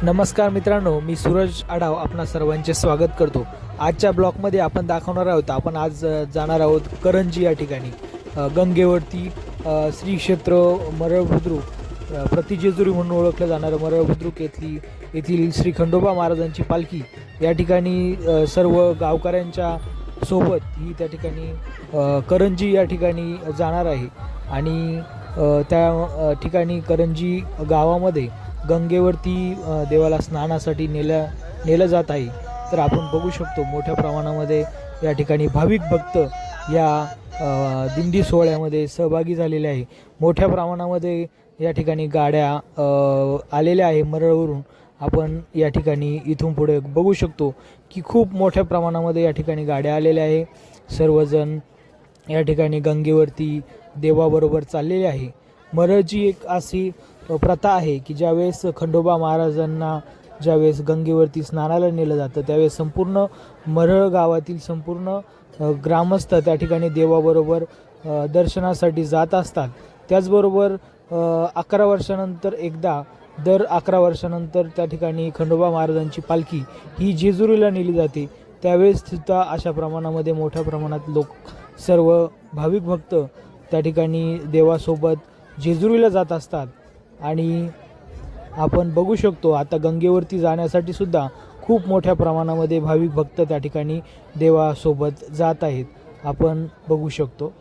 नमस्कार मित्रांनो, मी सूरज आढाव आपणा सर्वांचे स्वागत करतो। आजच्या ब्लॉगमध्ये आपण दाखवणार आहोत, आपण आज जाणार आहोत करंजी या ठिकाणी गंगेवरती श्री क्षेत्र मरळ बुद्रुक प्रतिजेजुरी म्हणून ओळखलं जाणारं मरळ बुद्रुक येथील श्री खंडोबा महाराजांची पालखी या ठिकाणी सर्व गावकऱ्यांच्या सोबत ही त्या ठिकाणी करंजी या ठिकाणी जाणार आहे। आणि त्या ठिकाणी करंजी गावामध्ये गंगेवरती देवाला स्नानासाठी नेलं जात आहे। तर आपण बघू शकतो मोठ्या प्रमाणामध्ये या ठिकाणी भाविक भक्त या दिंडी सोहळ्यामध्ये सहभागी झालेले आहे। मोठ्या प्रमाणामध्ये या ठिकाणी गाड्या आलेल्या आहे मरळवरून। आपण या ठिकाणी इथून पुढे बघू शकतो की खूप मोठ्या प्रमाणामध्ये या ठिकाणी गाड्या आलेल्या आहे। सर्वजण या ठिकाणी गंगेवरती देवाबरोबर चाललेले आहे। मरळची एक अशी प्रथा आहे की ज्यावेळेस खंडोबा महाराजांना ज्यावेळेस गंगेवरती स्नानाला नेलं जातं त्यावेळेस संपूर्ण मरळ गावातील संपूर्ण ग्रामस्थ त्या ठिकाणी देवाबरोबर दर्शनासाठी जात असतात। त्याचबरोबर 11 वर्षानंतर एकदा दर 11 वर्षानंतर त्या ठिकाणी खंडोबा महाराजांची पालखी ही जेजुरीला नेली जाते। त्यावेळेस सुद्धा अशा प्रमाणामध्ये मोठ्या प्रमाणात लोक सर्व भाविक भक्त त्या ठिकाणी देवासोबत जेजुरीला जात असतात। आणि आपण बघू शकतो आता गंगेवरती जाण्यासाठी सुद्धा खूप मोठ्या प्रमाणामध्ये भाविक भक्त त्या ठिकाणी देवासोबत जात आहेत, आपण बघू शकतो।